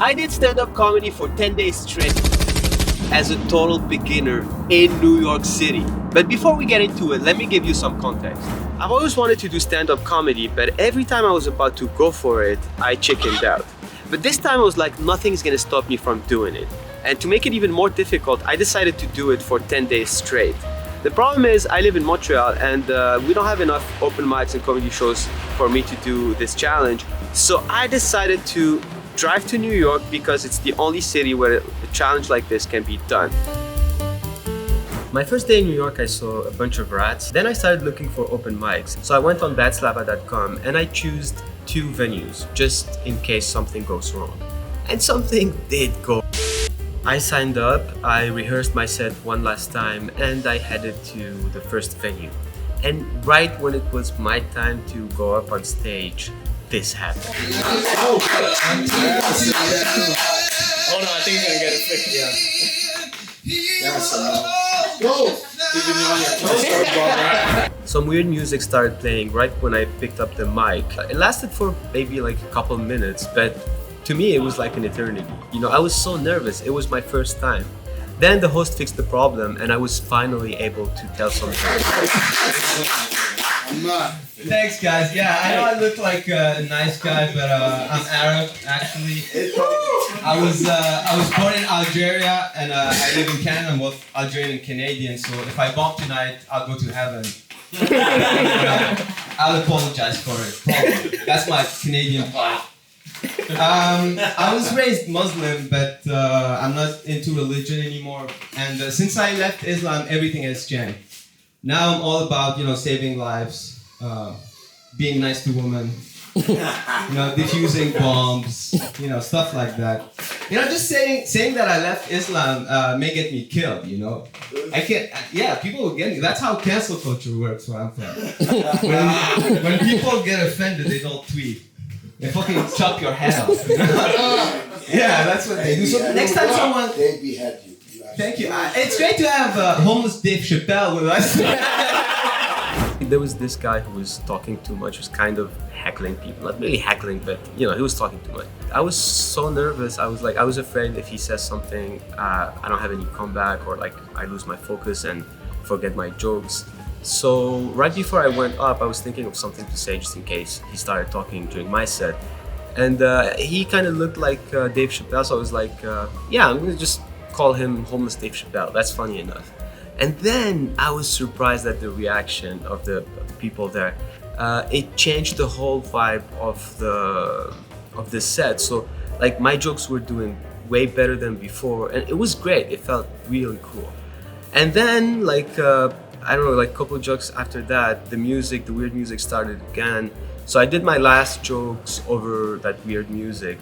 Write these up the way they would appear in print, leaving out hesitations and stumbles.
I did stand-up comedy for 10 days straight as a total beginner in New York City. But before we get into it, let me give you some context. I've always wanted to do stand-up comedy, but every time I was about to go for it, I chickened out. But this time I was like, nothing's gonna stop me from doing it. And to make it even more difficult, I decided to do it for 10 days straight. The problem is I live in Montreal and we don't have enough open mics and comedy shows for me to do this challenge. So I decided to drive to New York because it's the only city where a challenge like this can be done. My first day in New York, I saw a bunch of rats. Then I started looking for open mics. So I went on badslava.com and I chose 2 venues just in case something goes wrong. And something did go. I signed up, I rehearsed my set one last time, and I headed to the first venue. And right when it was my time to go up on stage, this happened. Hold on, I think he's gonna get it fixed. Some weird music started playing right when I picked up the mic. It lasted for maybe like a couple minutes, but to me it was like an eternity. You know, I was so nervous. It was my first time. Then the host fixed the problem and I was finally able to tell some jokes. Thanks, guys. Yeah, I know I look like a nice guy, but I'm Arab actually. I was born in Algeria and I live in Canada. I'm both Algerian and Canadian, so if I bomb tonight, I'll go to heaven. I'll apologize for it. Probably. That's my Canadian part. I was raised Muslim, but I'm not into religion anymore. And since I left Islam, everything has changed. Now I'm all about, saving lives, being nice to women, defusing bombs, stuff like that. Just saying that I left Islam may get me killed, I can't, people will get me. That's how cancel culture works where I'm from. When people get offended, they don't tweet. They fucking chop your head off. Yeah, that's what they do. So next time someone... They behead you. Thank you. It's great to have homeless Dave Chappelle with us. There was this guy who was talking too much, was kind of heckling people. Not really heckling, but he was talking too much. I was so nervous. I was afraid if he says something, I don't have any comeback, or like I lose my focus and forget my jokes. So right before I went up, I was thinking of something to say just in case he started talking during my set. And he kind of looked like Dave Chappelle, so I was like, I'm gonna just call him homeless Dave Chappelle. That's funny enough. And then I was surprised at the reaction of the people there. It changed the whole vibe of the set. So like my jokes were doing way better than before, and it was great. It felt really cool. And then a couple of jokes after that, the weird music started again. So I did my last jokes over that weird music.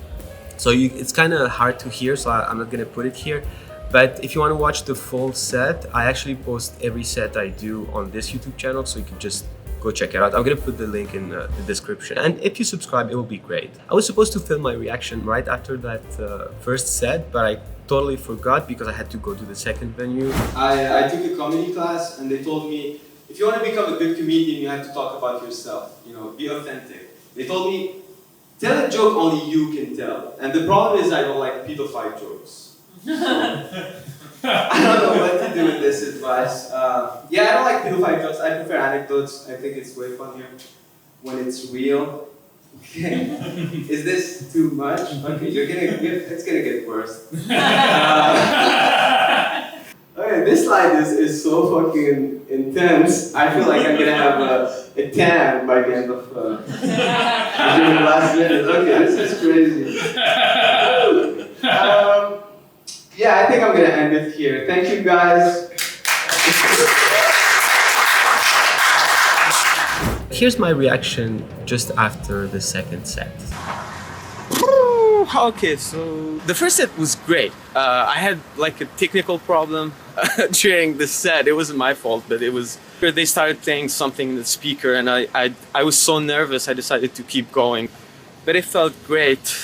So it's kind of hard to hear, so I'm not gonna put it here. But if you want to watch the full set, I actually post every set I do on this YouTube channel, so you can just go check it out. I'm gonna put the link in the description. And if you subscribe, it will be great. I was supposed to film my reaction right after that first set, but I totally forgot because I had to go to the second venue. I took a comedy class and they told me, if you want to become a good comedian, you have to talk about yourself, be authentic. They told me, tell a joke only you can tell. And the problem is I don't like pedophile jokes. So, I don't know what to do with this advice. I don't like pedophile jokes. I prefer anecdotes. I think it's way funnier when it's real. Okay. Is this too much? Okay, it's gonna get worse. Okay, this slide is so fucking intense. I feel like I'm gonna have a tan by the end of the last minute. Okay, this is crazy. I think I'm gonna end it here. Thank you guys. Here's my reaction just after the second set. Okay, so the first set was great. I had like a technical problem during the set. It wasn't my fault, but it was. They started playing something in the speaker, and I was so nervous. I decided to keep going, but it felt great.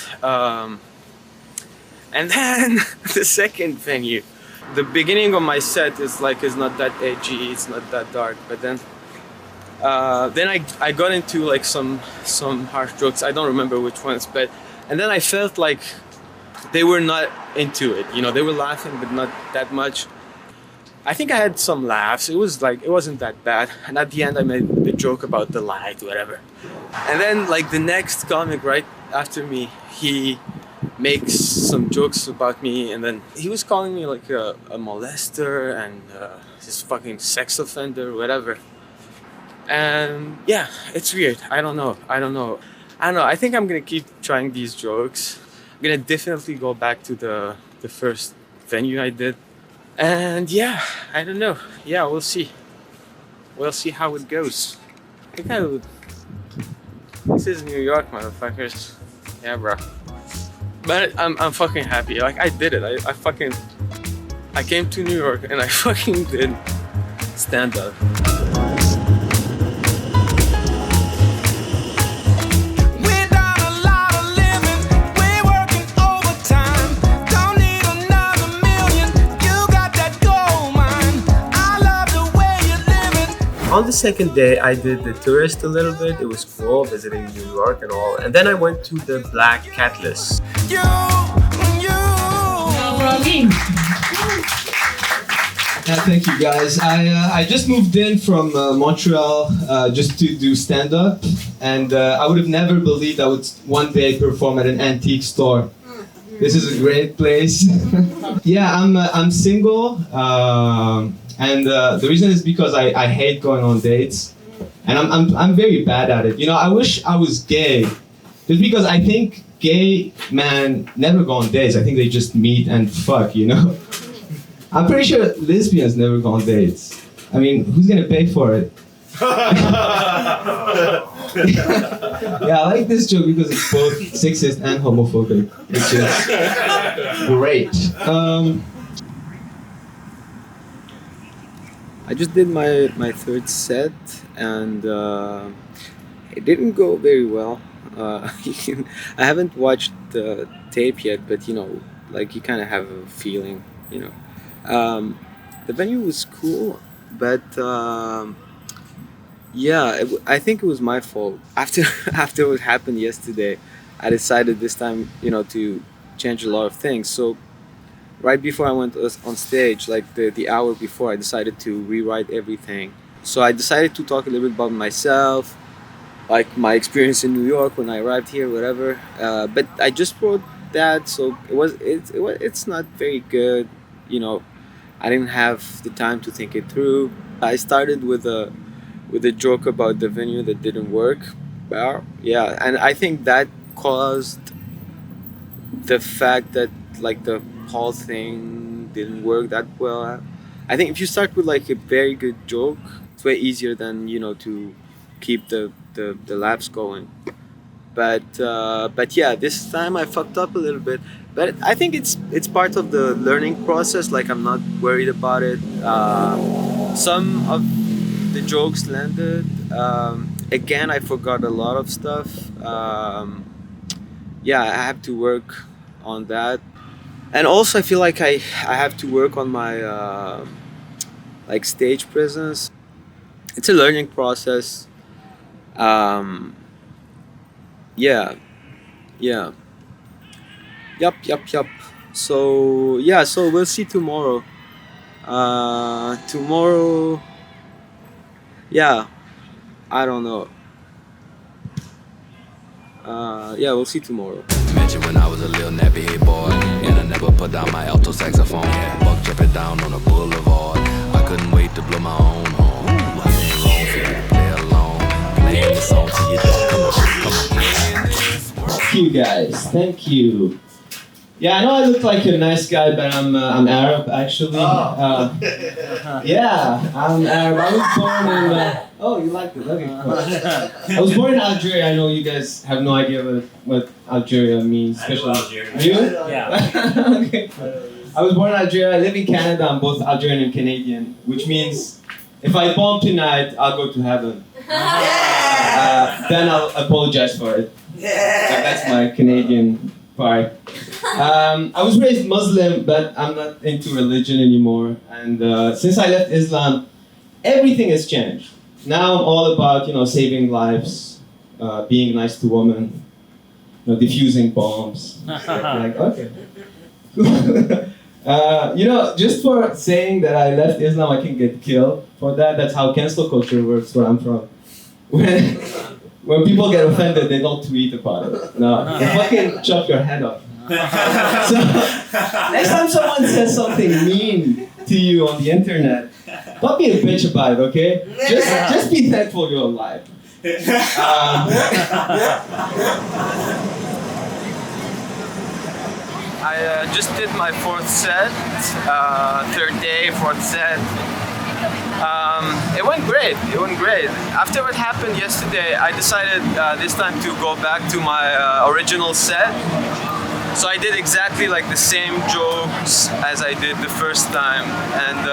And then the second venue, the beginning of my set is not that edgy, it's not that dark, but then I got into like some harsh jokes. I don't remember which ones, and then I felt like they were not into it. You know, they were laughing, but not that much. I think I had some laughs. It wasn't that bad. And at the end, I made a joke about the light, whatever. And then, like, the next comic right after me, he makes some jokes about me, and then he was calling me like a molester and this fucking sex offender, whatever. And yeah, it's weird. I don't know. I think I'm gonna keep trying these jokes. I'm gonna definitely go back to the first venue I did. And yeah, I don't know. Yeah, we'll see. We'll see how it goes. I think I would. This is New York, motherfuckers. Yeah, bro. But I'm fucking happy. Like, I did it. I came to New York and I fucking did stand up. On the second day, I did the tourist a little bit. It was cool, visiting New York and all. And then I went to the Black Catalyst. Thank you, guys. I just moved in from Montreal just to do stand-up. And I would have never believed I would one day perform at an antique store. This is a great place. Yeah, I'm single. And the reason is because I hate going on dates, and I'm very bad at it. You know, I wish I was gay, just because I think gay men never go on dates. I think they just meet and fuck. You know, I'm pretty sure lesbians never go on dates. I mean, who's gonna pay for it? Yeah, I like this joke because it's both sexist and homophobic, which is great. I just did my third set, and it didn't go very well. I haven't watched the tape yet, but you know, like, you kind of have a feeling, you know. The venue was cool, but yeah, I think it was my fault. After what happened yesterday, I decided this time, you know, to change a lot of things. So right before I went on stage, like the hour before, I decided to rewrite everything. So I decided to talk a little bit about myself, like my experience in New York when I arrived here, whatever. But I just wrote that, so it's not very good. You know, I didn't have the time to think it through. I started with a joke about the venue that didn't work. Well, yeah, and I think that caused the fact that, like, the whole thing didn't work that well. I think if you start with like a very good joke, it's way easier than, you know, to keep the laughs going. But yeah, this time I fucked up a little bit. But I think it's part of the learning process. Like, I'm not worried about it. Some of the jokes landed. Again, I forgot a lot of stuff. Yeah, I have to work on that. And also, I feel like I have to work on my like stage presence. It's a learning process. Yeah. Yup. So yeah, so we'll see tomorrow. Tomorrow, yeah, I don't know. Yeah, we'll see tomorrow. Mentioned when I was a little nappy head boy, and I never put down my alto saxophone. Buck jumping down on a boulevard. I couldn't wait to blow my own horn. It ain't wrong for you to play along. Playing the song till you don't come on. Thank you, guys. Thank you. Yeah, I know I look like a nice guy, but I'm Arab actually. Yeah, I'm Arab. I was born in. Oh, you like it? Okay, cool. I was born in Algeria. I know you guys have no idea what Algeria means. Especially Algeria. You? Yeah. Okay. I was born in Algeria. I live in Canada. I'm both Algerian and Canadian, which means if I bomb tonight, I'll go to heaven. Then I'll apologize for it. That's my Canadian part. I was raised Muslim, but I'm not into religion anymore. And since I left Islam, everything has changed. Now I'm all about, saving lives, being nice to women. defusing bombs. Like, okay. Just for saying that I left Islam, I can get killed for that. That's how cancel culture works where I'm from. When people get offended, they don't tweet about it. No, they fucking chop your head off. So, next time someone says something mean to you on the internet, don't be a bitch about it, okay? Just be thankful you're alive. I just did my fourth set, third day, fourth set. It went great. It went great. After what happened yesterday, I decided this time to go back to my original set. So I did exactly like the same jokes as I did the first time, and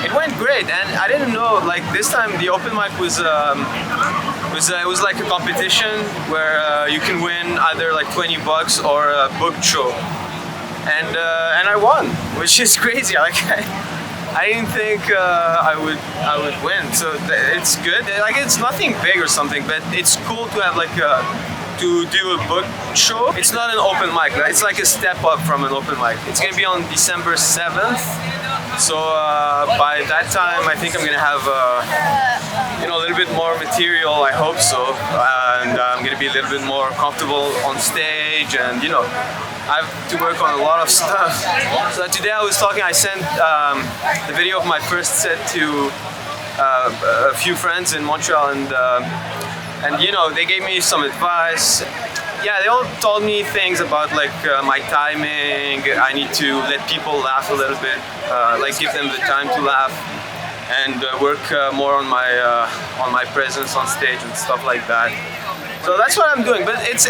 it went great. And I didn't know, like this time the open mic was it was like a competition where you can win either like $20 or a booked show, and I won, which is crazy. Like I didn't think I would win, so it's good. Like it's nothing big or something, but it's cool to have like to do a book show. It's not an open mic, right? It's like a step up from an open mic. It's gonna be on December 7th. So by that time, I think I'm gonna have a little bit more material. I hope so, and I'm gonna be a little bit more comfortable on stage, and I have to work on a lot of stuff. So today I was talking. I sent the video of my first set to a few friends in Montreal, and they gave me some advice. Yeah, they all told me things about like my timing. I need to let people laugh a little bit, like give them the time to laugh, and work more on my presence on stage and stuff like that. So that's what I'm doing. But it's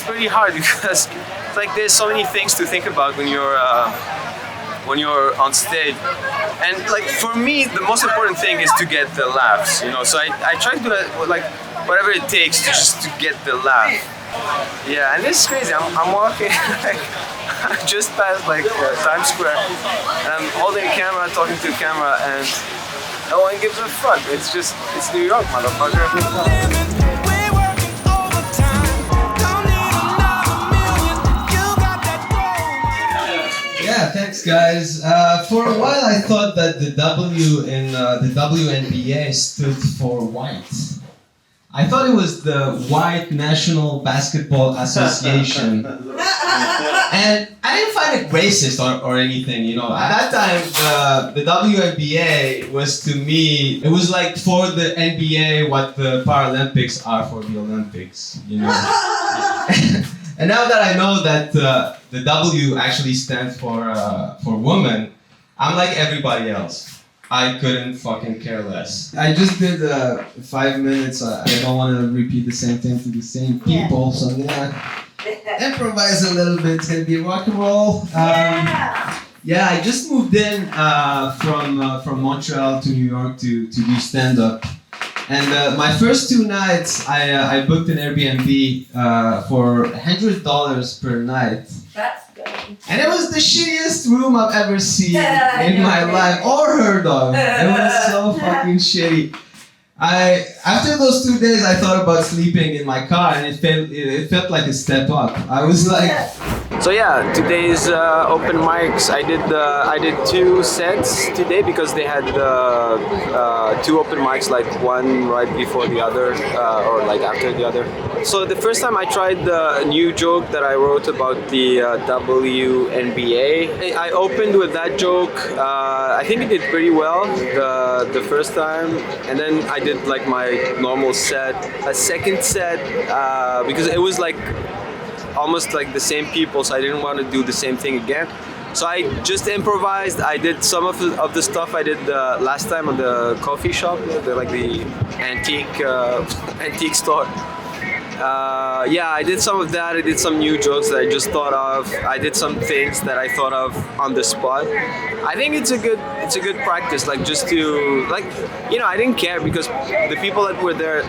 pretty hard because it's like there's so many things to think about when you're on stage. And like for me, the most important thing is to get the laughs. So I try to do it like whatever it takes to get the laugh. Yeah, and this is crazy. I'm walking like I just passed like Times Square, and I'm holding a camera, talking to a camera, and no one gives a fuck. It's New York, motherfucker. Yeah, thanks guys. For a while I thought that the W in the WNBA stood for white. I thought it was the White National Basketball Association. And I didn't find it racist or anything, At that time, the WNBA was, to me, it was like for the NBA what the Paralympics are for the Olympics, And now that I know that the W actually stands for woman, I'm like everybody else. I couldn't fucking care less. I just did 5 minutes. I don't want to repeat the same thing to the same people, so I'm gonna improvise a little bit. It's gonna be rock and roll. Yeah, I just moved in from Montreal to New York to do stand-up. And my first 2 nights, I booked an Airbnb for $100 per night. That's good. And it was the shittiest room I've ever seen in my life or heard of. It was so fucking shitty. After those 2 days, I thought about sleeping in my car, and it felt like a step up. I was like. So yeah, today's open mics. I did 2 sets today because they had 2 open mics, like one right before the other or like after the other. So the first time I tried a new joke that I wrote about the WNBA. I opened with that joke. I think it did pretty well the first time, and then I did like my normal set. A second set because it was like almost like the same people, so I didn't want to do the same thing again. So I just improvised. I did some of the stuff I did last time on the coffee shop, the antique store. Yeah, I did some of that. I did some new jokes that I just thought of. I did some things that I thought of on the spot. I think it's a good practice, like just to I didn't care because the people that were there,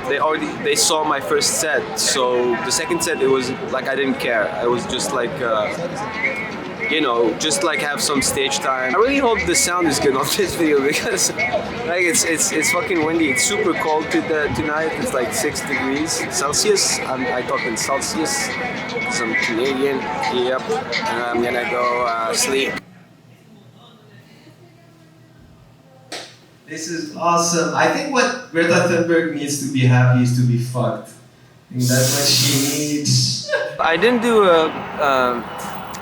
they saw my first set. So the second set, it was like I didn't care. I was just like you know, just like have some stage time. I really hope the sound is good on this video because like it's fucking windy. It's super cold tonight. It's like 6 degrees Celsius. I talk in Celsius. Some Canadian. Yep. And I'm gonna go sleep. This is awesome. I think what Greta Thunberg needs to be happy is to be fucked. I think that's what she needs. I didn't do a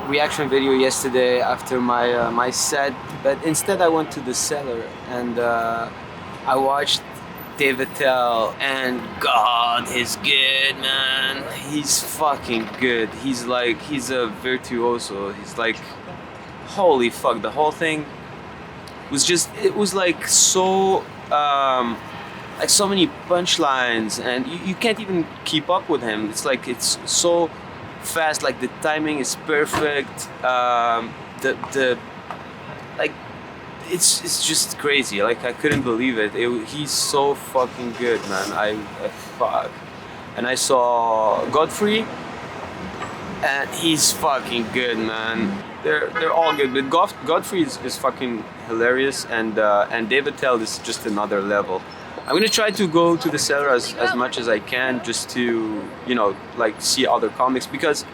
reaction video yesterday after my set, but instead I went to the cellar and I watched David Tell, and God, he's good, man. He's fucking good. He's a virtuoso. He's like, holy fuck, the whole thing it was like so like so many punchlines, and you can't even keep up with him. It's like it's so fast, like the timing is perfect. The like it's just crazy. Like I couldn't believe it. He's so fucking good, man. I fuck. And I saw Godfrey, and he's fucking good, man. They're all good, but Godfrey is fucking hilarious, and David Tell is just another level. I'm gonna try to go to the cellar as much as I can, just to, you know, like see other comics, because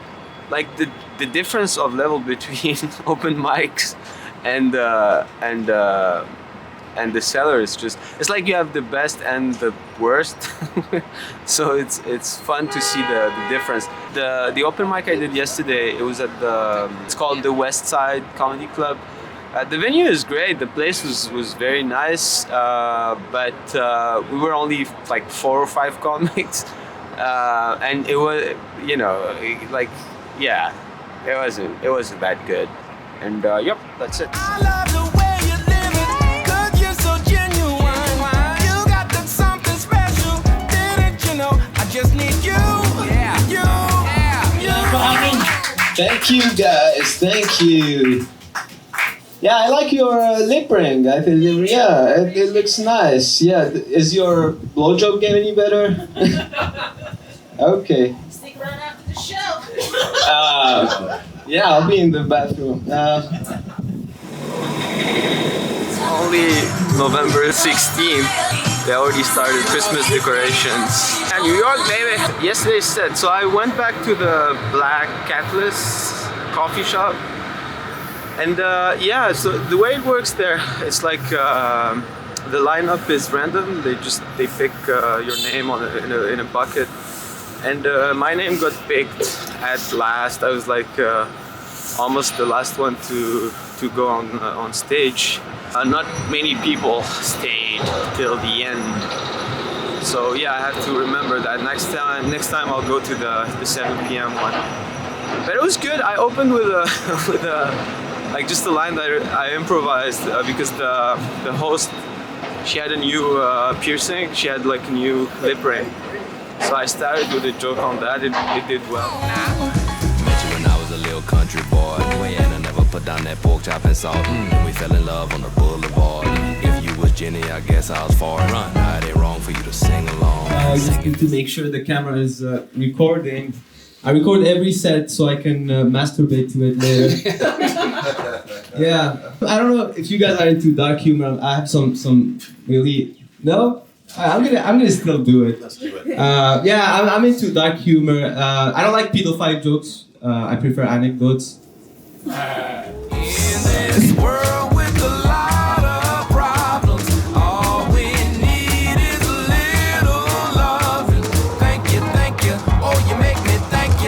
like the difference of level between open mics and the cellar is just, it's like you have the best and the worst. So it's fun to see the difference. The open mic I did yesterday, it was at it's called the West Side Comedy Club. The venue is great. The place was very nice, but we were only like 4 or 5 comics, and it was, you know, like, yeah, it wasn't that good. And yep, that's it. I love the way you live it, 'cause you're so genuine. You got that something special, didn't you know? I just need you. Yeah. You. Thank you, guys. Thank you. Yeah, I like your lip ring. I think, yeah, it looks nice. Yeah, is your blowjob game any better? Okay. Stick around after the show. Yeah, I'll be in the bathroom. It's only November 16th. They already started Christmas decorations. Yeah, New York, baby. Yesterday's set. So I went back to the Black Catalyst coffee shop. And yeah, so the way it works there, it's like the lineup is random. They pick your name in a bucket, and my name got picked at last. I was like almost the last one to go on stage. Not many people stayed till the end. So yeah, I have to remember that next time I'll go to the 7 p.m. one. But it was good. I opened with a like just a line that I improvised because the host, she had a new piercing. She had like a new lip ring. So I started with a joke on that. It did well. Met you when I was a little country boy, and I never put down that pork chop and salt. And we fell in love on the boulevard. If you was Jenny, I guess I was far. Now it ain't wrong for you to sing along. Just need to make sure the camera is recording. I record every set so I can masturbate to it later. Yeah, I don't know if you guys are into dark humor. I have some really no. I'm gonna still do it. Let's do it. Yeah, I'm into dark humor. I don't like pedophile jokes. I prefer anecdotes. In this world with a lot of problems, all we need is a little love. Thank you, oh you make me thank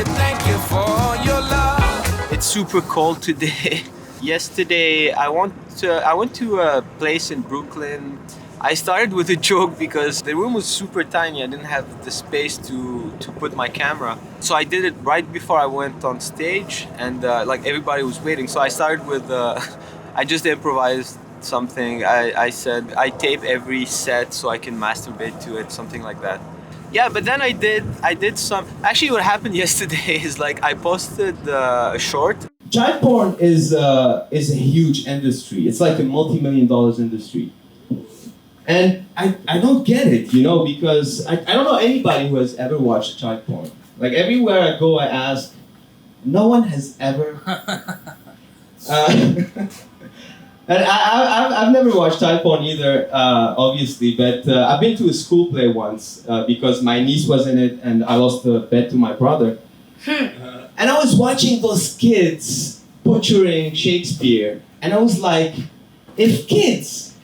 you for your love. It's super cold today. Yesterday I went to a place in Brooklyn. I started with a joke because the room was super tiny. I didn't have the space to put my camera. So I did it right before I went on stage, and like everybody was waiting. So I started with, I just improvised something. I said, I tape every set so I can masturbate to it, something like that. Yeah, but then I did some, actually what happened yesterday is like I posted a short. Child porn is a huge industry. It's like a multi-million-dollar industry. And I don't get it, you know, because I don't know anybody who has ever watched child porn. Like everywhere I go, I ask, no one has ever And I've never watched child porn either, obviously, but I've been to a school play once because my niece was in it and I lost a bet to my brother. And I was watching those kids butchering Shakespeare, and I was like, if kids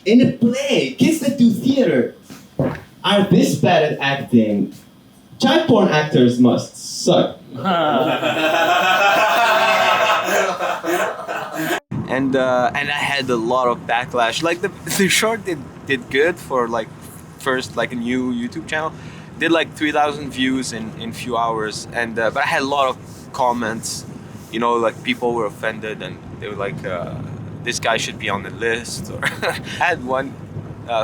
in a play, kids that do theater, are this bad at acting, child porn actors must suck. And I had a lot of backlash. Like the short did good for like first like a new YouTube channel, did like 3,000 views in few hours, and but I had a lot of comments, you know, like people were offended and they were like, this guy should be on the list. Or I had one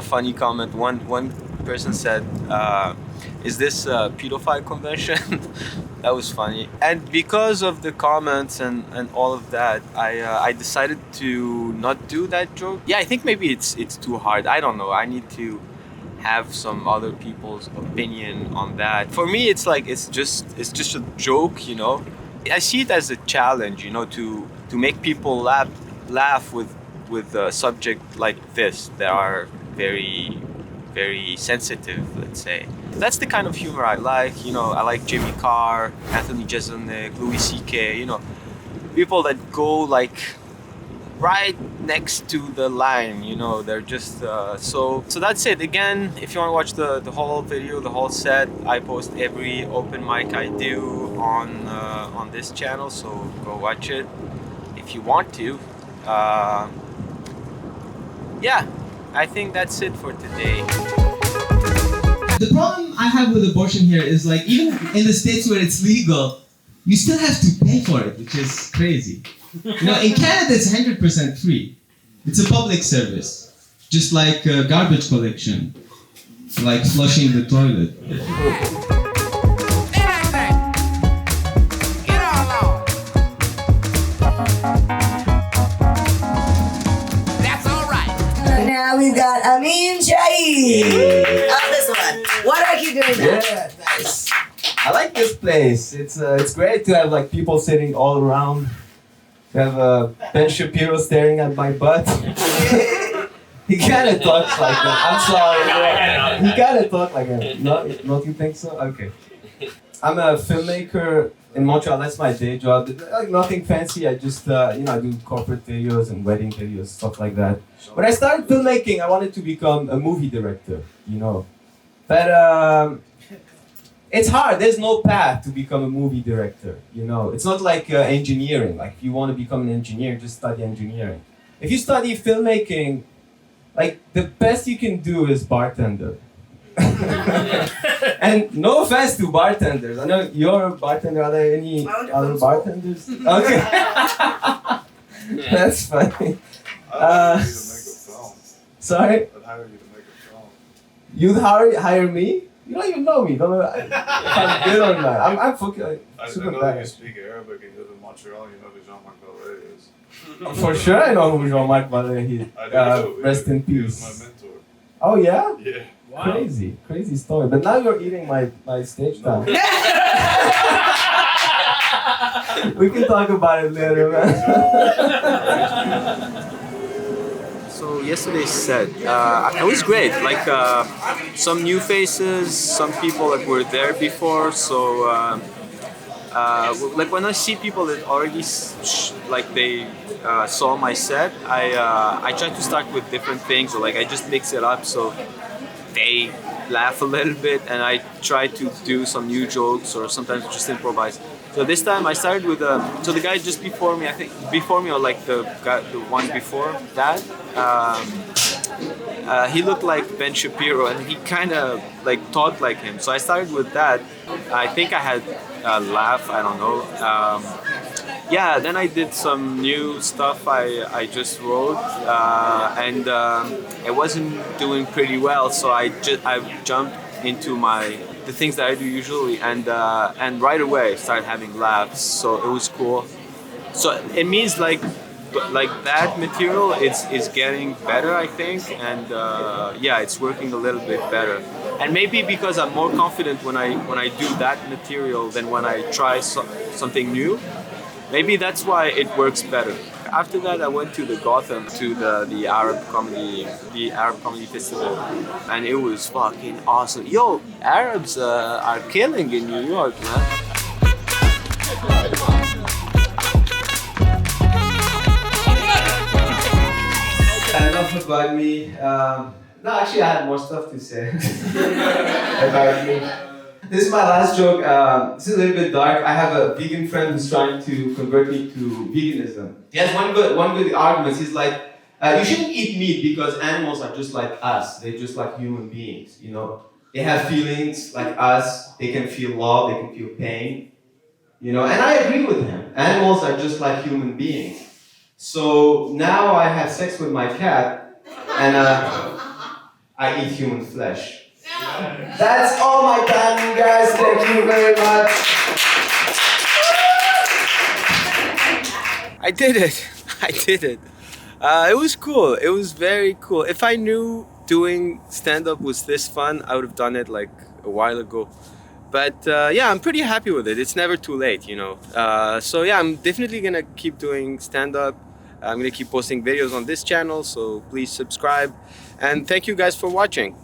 funny comment. One person said, is this a pedophile convention? That was funny. And because of the comments and all of that, I decided to not do that joke. Yeah, I think maybe it's too hard. I don't know. I need to have some other people's opinion on that. For me, it's like it's just a joke, you know. I see it as a challenge, you know, to make people laugh with a subject like this that are very, very sensitive, let's say. That's the kind of humor I like, you know. I like Jimmy Carr, Anthony Jeselnik, Louis C.K., you know, people that go like right next to the line, you know. They're just so that's it. Again, if you want to watch the whole video, the whole set, I post every open mic I do on this channel, so go watch it if you want to. Yeah, I think that's it for today. The problem I have with abortion here is like, even in the states where it's legal, you still have to pay for it, which is crazy. You know, in Canada it's 100% free. It's a public service, just like garbage collection, like flushing the toilet. Now we've got Amin Shahid on this one. What are you doing now? Yeah, nice. I like this place. It's great to have like people sitting all around. To have Ben Shapiro staring at my butt. He kind of talks like that. I'm sorry. He kind of talks like that. No, don't you think so? Okay. I'm a filmmaker in Montreal. That's my day job. Like nothing fancy. I just I do corporate videos and wedding videos, stuff like that. When I started filmmaking, I wanted to become a movie director, you know. But it's hard. There's no path to become a movie director, you know. It's not like engineering. Like if you want to become an engineer, just study engineering. If you study filmmaking, like the best you can do is bartender. And no offense to bartenders. I know you're a bartender. Are there any other bartenders? Okay. That's funny. Sorry? I'd hire you to make a film. You'd hire me? You don't even know me. Don't know if I'm good or not. I'm fucking I super know that you bad. speak Arabic and you live in Montreal, you know who Jean-Marc Ballet is. For sure I know who Jean-Marc Ballet is. I do. Rest in He was peace. my mentor. Oh yeah? Yeah. Crazy story. But now you're eating my stage time. We can talk about it later, man. So yesterday's set, it was great. Like some new faces, some people that were there before. So like when I see people that already they saw my set, I try to start with different things, or like I just mix it up so they laugh a little bit, and I try to do some new jokes or sometimes just improvise. So this time I started with so the guy just before me, I think before me, or like the one before that, he looked like Ben Shapiro and he kind of like talked like him. So I started with that. I think I had a laugh, I don't know. Yeah, then I did some new stuff I just wrote, and it wasn't doing pretty well, so I jumped into the things that I do usually, and right away started having laughs. So it was cool. So it means like that material is getting better, I think, and yeah, it's working a little bit better. And maybe because I'm more confident when I do that material than when I try something new. Maybe that's why it works better. After that, I went to the Gotham to the Arab comedy festival, and it was fucking awesome. Yo, Arabs are killing in New York, man. Enough about me. No, actually, I had more stuff to say about me. This is my last joke. This is a little bit dark. I have a vegan friend who's trying to convert me to veganism. He has one good argument. He's like, you shouldn't eat meat because animals are just like us. They're just like human beings. You know, they have feelings like us. They can feel love. They can feel pain. You know, and I agree with him. Animals are just like human beings. So now I have sex with my cat, and I eat human flesh. That's all my time, you guys. Thank you very much. I did it. I did it. It was cool. It was very cool. If I knew doing stand-up was this fun, I would have done it like a while ago. But yeah, I'm pretty happy with it. It's never too late, you know. So yeah, I'm definitely gonna keep doing stand-up. I'm gonna keep posting videos on this channel, so please subscribe. And thank you guys for watching.